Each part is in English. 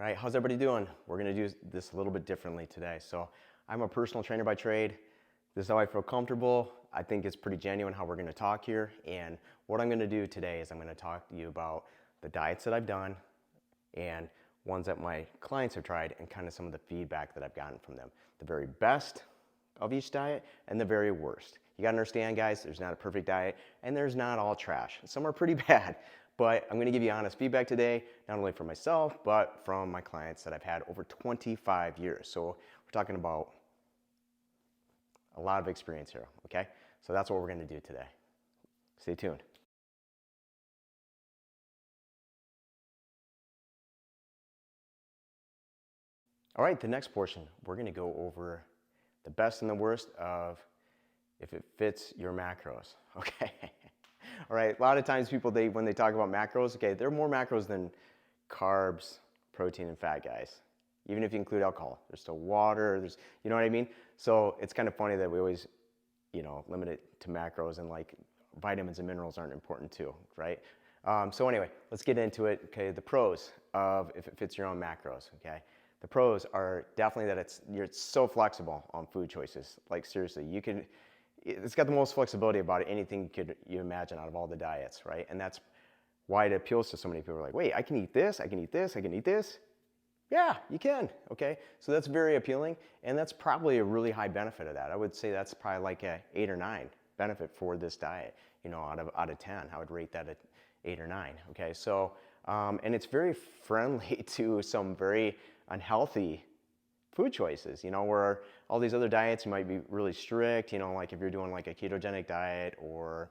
All right, how's everybody doing? We're gonna do this a little bit differently today. So I'm a personal trainer by trade. This is how I feel comfortable. I think it's pretty genuine how we're gonna talk here. And what I'm gonna do today is I'm gonna talk to you about the diets that I've done and ones that my clients have tried and kind of some of the feedback that I've gotten from them. The very best of each diet and the very worst. You gotta understand, guys, there's not a perfect diet and there's not all trash. Some are pretty bad. But I'm gonna give you honest feedback today, not only from myself, but from my clients that I've had over 25 years. So we're talking about a lot of experience here, okay? So that's what we're gonna do today. Stay tuned. All right, the next portion, we're gonna go over the best and the worst of if it fits your macros, okay? All right, a lot of times people, when they talk about macros, okay, there are more macros than carbs, protein, and fat, guys. Even if you include alcohol, there's still water, you know what I mean? So it's kind of funny that we always, limit it to macros and like vitamins and minerals aren't important too, right? So anyway, let's get into it. Okay, the pros of if it fits your own macros, okay? The pros are definitely that you're so flexible on food choices. Like seriously, it's got the most flexibility about anything you imagine out of all the diets, right? And that's why it appeals to so many people. Like, wait, I can eat this, I can eat this, I can eat this. Yeah, you can, okay? So that's very appealing, and that's probably a really high benefit of that. I would say that's probably like a 8 or 9 benefit for this diet, out of 10. I would rate that at 8 or 9, okay? So, and it's very friendly to some very unhealthy food choices, where all these other diets, you might be really strict, like if you're doing like a ketogenic diet or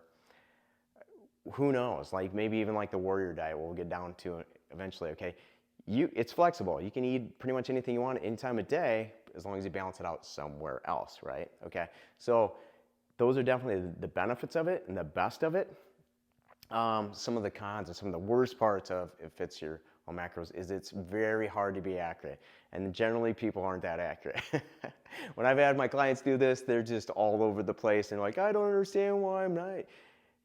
who knows, like maybe even like the warrior diet, we'll get down to eventually, okay? It's flexible. You can eat pretty much anything you want any time of day as long as you balance it out somewhere else, right? Okay, so those are definitely the benefits of it and the best of it. Some of the cons and some of the worst parts of if it's your own macros is it's very hard to be accurate. And generally people aren't that accurate. When I've had my clients do this, they're just all over the place and like, I don't understand why I'm not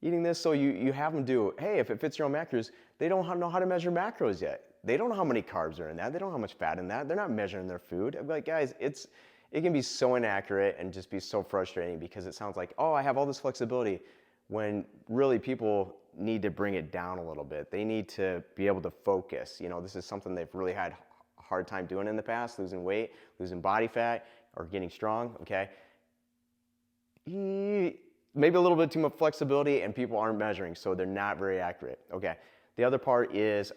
eating this. So you have them do, hey, if it fits your own macros, they don't know how to measure macros yet. They don't know how many carbs are in that. They don't know how much fat in that. They're not measuring their food. I'm like, guys, it can be so inaccurate and just be so frustrating because it sounds like, oh, I have all this flexibility, when really people need to bring it down a little bit. They need to be able to focus. This is something they've really had a hard time doing in the past, losing weight, losing body fat, or getting strong, okay? Maybe a little bit too much flexibility and people aren't measuring, so they're not very accurate, okay? The other part is,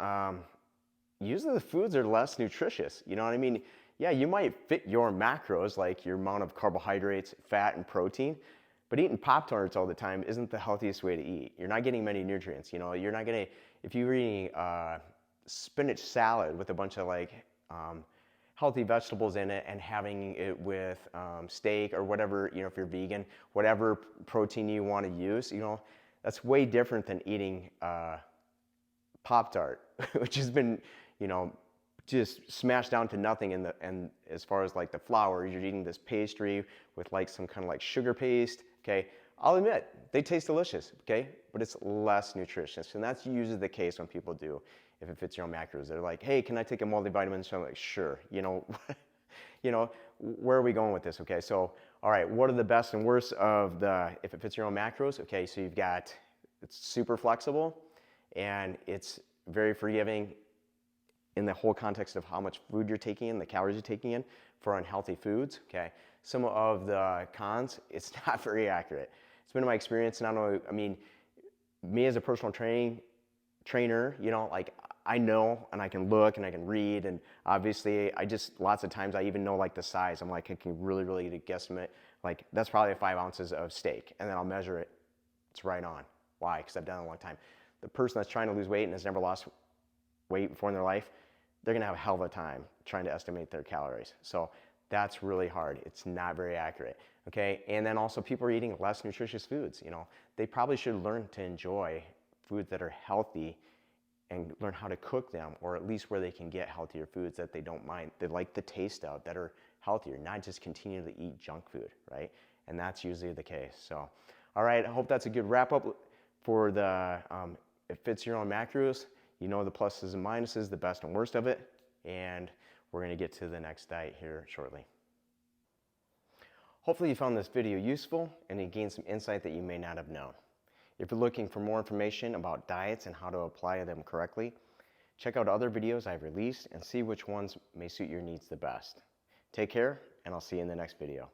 usually the foods are less nutritious. You know what I mean? Yeah, you might fit your macros, like your amount of carbohydrates, fat, and protein, but eating Pop-Tarts all the time isn't the healthiest way to eat. You're not getting many nutrients. You're not gonna, if you're eating spinach salad with a bunch of healthy vegetables in it and having it with steak or whatever, if you're vegan, whatever protein you want to use, that's way different than eating Pop-Tart, which has been, just smashed down to nothing and as far as like the flour, you're eating this pastry with like some kind of like sugar paste, okay? I'll admit, they taste delicious, okay? But it's less nutritious. And that's usually the case when people do, if it fits your own macros. They're like, hey, can I take a multivitamin? So I'm like, sure, where are we going with this, okay? So, all right, what are the best and worst of if it fits your own macros? Okay, so it's super flexible and it's very forgiving in the whole context of how much food you're taking in, the calories you're taking in for unhealthy foods, okay? Some of the cons, it's not very accurate. It's been my experience, not only, me as a personal trainer, like I know and I can look and I can read, and obviously lots of times I even know like the size. I'm like, I can really, really guesstimate, like that's probably 5 ounces of steak, and then I'll measure it, it's right on. Why? Because I've done it a long time. The person that's trying to lose weight and has never lost weight before in their life, they're gonna have a hell of a time trying to estimate their calories. So that's really hard. It's not very accurate, okay? And then also people are eating less nutritious foods, They probably should learn to enjoy foods that are healthy and learn how to cook them, or at least where they can get healthier foods that they don't mind, they like the taste of, that are healthier, not just continue to eat junk food, right? And that's usually the case. So, all right, I hope that's a good wrap up for the, it fits your own macros. The pluses and minuses, the best and worst of it. and we're going to get to the next diet here shortly. Hopefully you found this video useful and you gained some insight that you may not have known. If you're looking for more information about diets and how to apply them correctly, check out other videos I've released and see which ones may suit your needs the best. Take care, and I'll see you in the next video.